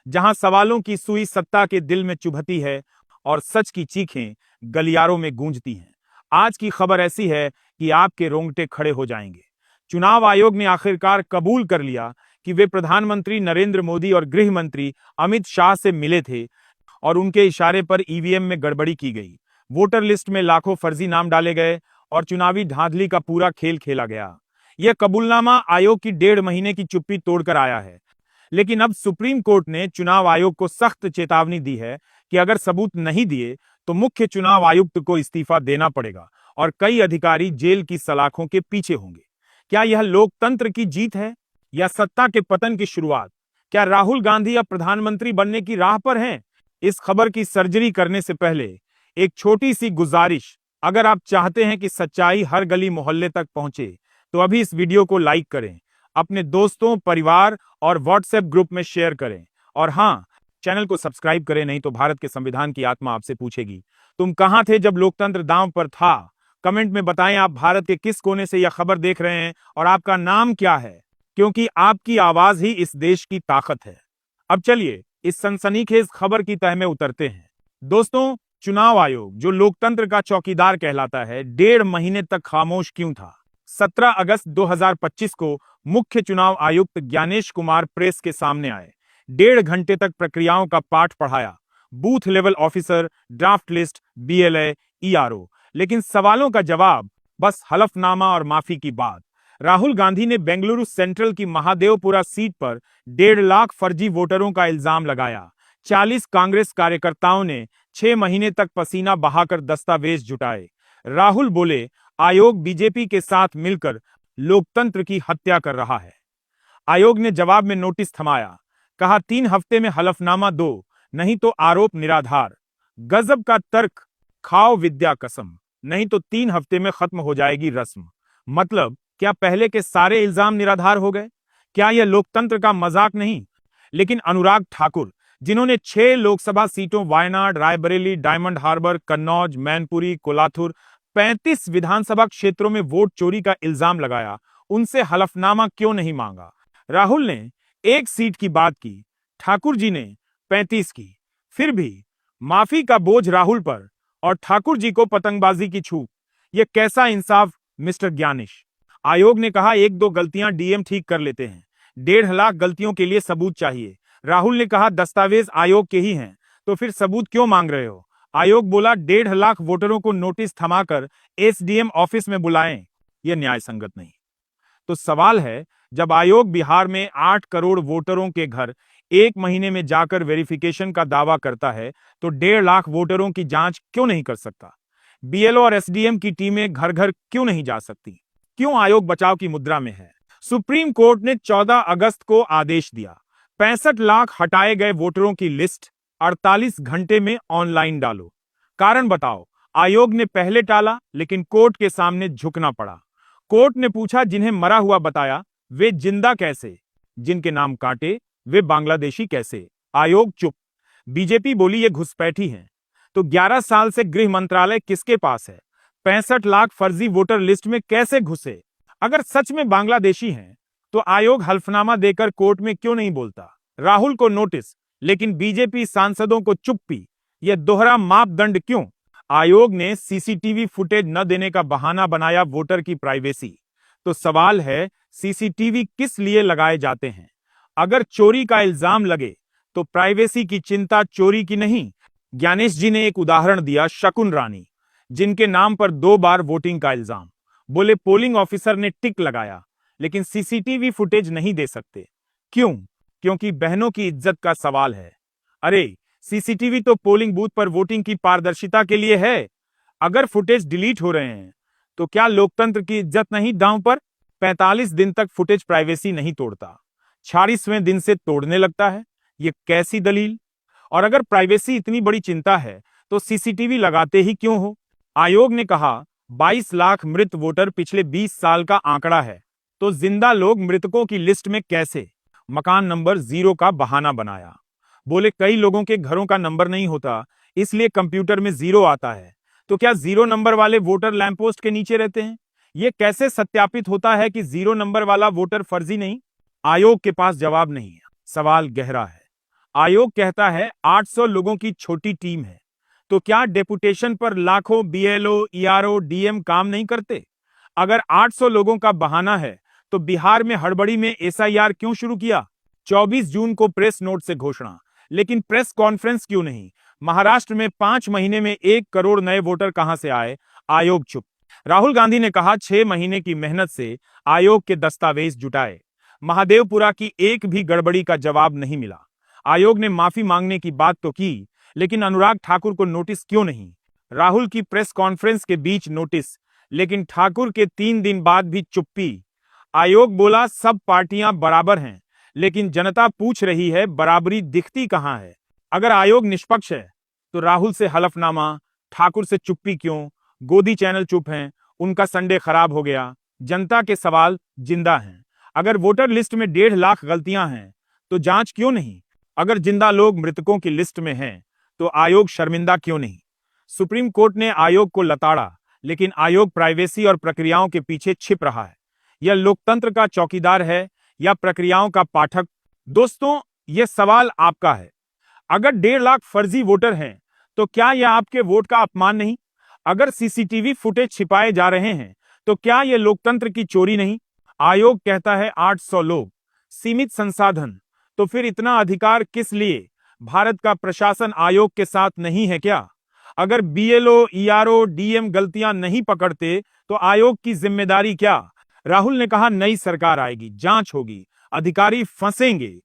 जहां सवालों की सुई सत्ता के दिल में चुभती है और सच की चीखें गलियारों में गूंजती हैं। आज की खबर ऐसी है कि आपके रोंगटे खड़े हो जाएंगे। चुनाव आयोग ने आखिरकार कबूल कर लिया कि वे प्रधानमंत्री नरेंद्र मोदी और गृह मंत्री अमित शाह से मिले थे और उनके इशारे पर ईवीएम में गड़बड़ी की गई। वोटर लिस्ट में लाखों फर्जी नाम डाले गए और चुनावी धांधली का पूरा खेल खेला गया। यह कबूलनामा आयोग की 1.5 महीने की चुप्पी तोड़कर आया है। लेकिन अब सुप्रीम कोर्ट ने चुनाव आयोग को सख्त चेतावनी दी है कि अगर सबूत नहीं दिए तो मुख्य चुनाव आयुक्त को इस्तीफा देना पड़ेगा और कई अधिकारी जेल की सलाखों के पीछे होंगे। क्या यह लोकतंत्र की जीत है या सत्ता के पतन की शुरुआत? क्या राहुल गांधी अब प्रधानमंत्री बनने की राह पर हैं? इस खबर की सर्जरी करने से पहले एक छोटी सी गुजारिश, अगर आप चाहते हैं कि सच्चाई हर गली मोहल्ले तक पहुंचे तो अभी इस वीडियो को लाइक करें, अपने दोस्तों, परिवार और व्हाट्सएप ग्रुप में शेयर करें और हाँ, चैनल को सब्सक्राइब करें, नहीं तो भारत के संविधान की आत्मा आपसे पूछेगी, तुम कहां थे जब लोकतंत्र दांव पर था? कमेंट में बताएं आप भारत के किस कोने से यह खबर देख रहे हैं और आपका नाम क्या है, क्योंकि आपकी आवाज ही इस देश की ताकत है। अब चलिए इस सनसनीखेज खबर की तह में उतरते हैं। दोस्तों, चुनाव आयोग जो लोकतंत्र का चौकीदार कहलाता है, 1.5 महीने तक खामोश क्यों था? 17 अगस्त 2025 को मुख्य चुनाव आयुक्त ज्ञानेश कुमार प्रेस के सामने आए। 1.5 घंटे तक प्रक्रियाओं का पाठ पढ़ाया, booth level officer, draft list, BLA, ERO, लेकिन सवालों का जवाब बस हलफनामा और माफी की बात। राहुल गांधी ने बेंगलुरु सेंट्रल की महादेवपुरा सीट पर 1.5 लाख फर्जी वोटरों का इल्जाम लगाया। 40 कांग्रेस कार्यकर्ताओं ने 6 महीने तक पसीना बहाकर दस्तावेज जुटाए। राहुल बोले, आयोग बीजेपी के साथ मिलकर लोकतंत्र की हत्या कर रहा है। आयोग ने जवाब में नोटिस थमाया, कहा 3 हफ्ते में हलफनामा दो, नहीं तो आरोप निराधार। गजब का तर्क, खाओ विद्या कसम, नहीं तो 3 हफ्ते में खत्म हो जाएगी रस्म। मतलब क्या पहले के सारे इल्जाम निराधार हो गए? क्या यह लोकतंत्र का मजाक नहीं? लेकिन अनुराग ठाकुर, जिन्होंने 6 लोकसभा सीटों वायनाड, रायबरेली, डायमंड हार्बर, कन्नौज, मैनपुरी, कोलाथुर, 35 विधानसभा क्षेत्रों में वोट चोरी का इल्जाम लगाया, उनसे हलफनामा क्यों नहीं मांगा? राहुल ने 1 सीट की बात की, ठाकुर जी ने 35 की। फिर भी माफी का बोझ राहुल पर और ठाकुर जी को पतंगबाजी की छूट। यह कैसा इंसाफ मिस्टर ज्ञानेश? आयोग ने कहा 1-2 गलतियां डीएम ठीक कर लेते हैं, 1.5 लाख गलतियों के लिए सबूत चाहिए। राहुल ने कहा दस्तावेज आयोग के ही हैं, तो फिर सबूत क्यों मांग रहे हो? आयोग बोला 1.5 लाख वोटरों को नोटिस थमाकर एसडीएम ऑफिस में बुलाएं, यह न्याय संगत नहीं। तो सवाल है, जब आयोग बिहार में 8 करोड़ वोटरों के घर 1 महीने में जाकर वेरिफिकेशन का दावा करता है, तो 1.5 लाख वोटरों की जांच क्यों नहीं कर सकता? बीएलओ और एसडीएम की टीमें घर घर क्यों नहीं जा सकती? क्यों आयोग बचाव की मुद्रा में है? सुप्रीम कोर्ट ने 14 अगस्त को आदेश दिया, 65 लाख हटाए गए वोटरों की लिस्ट 48 घंटे में ऑनलाइन डालो। कारण बताओ। आयोग ने पहले टाला, लेकिन कोर्ट के सामने झुकना पड़ा। कोर्ट ने पूछा, जिन्हें मरा हुआ बताया, वे जिंदा कैसे? जिनके नाम काटे, वे बांग्लादेशी कैसे? आयोग चुप। बीजेपी बोली ये घुसपैठी हैं। तो 11 साल से गृह मंत्रालय किसके पास है? 65 लाख फर्जी वोटर लिस्ट में कैसे घुसे? अगर सच में बांग्लादेशी हैं, तो आयोग हल्फनामा देकर कोर्ट में क्यों नहीं बोलता? राहुल को नोटिस, लेकिन बीजेपी सांसदों को चुप्पी। यह दोहरा मापदंड क्यों? आयोग ने सीसीटीवी फुटेज न देने का बहाना बनाया वोटर की प्राइवेसी। तो सवाल है, सीसीटीवी किस लिए लगाए जाते हैं? अगर चोरी का इल्जाम लगे तो प्राइवेसी की चिंता चोरी की नहीं। ज्ञानेश जी ने एक उदाहरण दिया, शकुन रानी, जिनके नाम पर 2 बार वोटिंग का इल्जाम। बोले पोलिंग ऑफिसर ने टिक लगाया, लेकिन सीसीटीवी फुटेज नहीं दे सकते। क्यों? क्योंकि बहनों की इज्जत का सवाल है। अरे, सीसीटीवी तो पोलिंग बूथ पर वोटिंग की पारदर्शिता के लिए है। अगर फुटेज डिलीट हो रहे हैं, तो क्या लोकतंत्र की इज्जत नहीं दांव पर? 45 दिन तक फुटेज प्राइवेसी नहीं तोड़ता, 46वें दिन से तोड़ने लगता है। ये कैसी दलील? और अगर प्राइवेसी इतनी बड़ी चिंता है, तो सीसीटीवी लगाते ही क्यों हो? आयोग ने कहा 22 लाख मृत वोटर पिछले 20 साल का आंकड़ा है, तो जिंदा लोग मृतकों की लिस्ट में कैसे? मकान नंबर 0 का बहाना बनाया। बोले कई लोगों के घरों का नंबर नहीं होता, इसलिए कंप्यूटर में 0 आता है। तो क्या 0 नंबर वाले वोटर लैंपपोस्ट के नीचे रहते हैं? यह कैसे सत्यापित होता है कि 0 नंबर वाला वोटर फर्जी नहीं? आयोग के पास जवाब नहीं है। सवाल गहरा है। आयोग कहता है 800 लोगों की छोटी टीम है। तो क्या डेपुटेशन पर लाखों बीएलओ, ईआरओ, डीएम काम नहीं करते? अगर 800 लोगों का बहाना है तो बिहार में हड़बड़ी में एसआईआर क्यों शुरू किया? 24 जून को प्रेस नोट से घोषणा, लेकिन प्रेस कॉन्फ्रेंस क्यों नहीं? महाराष्ट्र में 5 महीने में 1 करोड़ नए वोटर कहां से आए? आयोग चुप। राहुल गांधी ने कहा 6 महीने की मेहनत से आयोग के दस्तावेज जुटाए। महादेवपुरा की एक भी गड़बड़ी का जवाब नहीं मिला। आयोग ने माफी मांगने की बात तो की, लेकिन अनुराग ठाकुर को नोटिस क्यों नहीं? राहुल की प्रेस कॉन्फ्रेंस के बीच नोटिस, लेकिन ठाकुर के 3 दिन बाद भी चुप्पी। आयोग बोला सब पार्टियां बराबर हैं, लेकिन जनता पूछ रही है बराबरी दिखती कहां है? अगर आयोग निष्पक्ष है तो राहुल से हलफनामा, ठाकुर से चुप्पी क्यों? गोदी चैनल चुप हैं, उनका संडे खराब हो गया। जनता के सवाल जिंदा हैं। अगर वोटर लिस्ट में 1.5 लाख गलतियां हैं तो जांच क्यों नहीं? अगर जिंदा लोग मृतकों की लिस्ट में हैं तो आयोग शर्मिंदा क्यों नहीं? सुप्रीम कोर्ट ने आयोग को लताड़ा, लेकिन आयोग प्राइवेसी और प्रक्रियाओं के पीछे छिप रहा है। यह लोकतंत्र का चौकीदार है या प्रक्रियाओं का पाठक? दोस्तों, यह सवाल आपका है। अगर 1.5 लाख फर्जी वोटर हैं तो क्या यह आपके वोट का अपमान नहीं? अगर सीसीटीवी फुटेज छिपाए जा रहे हैं तो क्या यह लोकतंत्र की चोरी नहीं? आयोग कहता है 800 लोग, सीमित संसाधन, तो फिर इतना अधिकार किस लिए? भारत का प्रशासन आयोग के साथ नहीं है क्या? अगर बीएलओ, ईआरओ, डीएम गलतियां नहीं पकड़ते तो आयोग की जिम्मेदारी क्या? राहुल ने कहा नई सरकार आएगी, जांच होगी, अधिकारी फंसेंगे।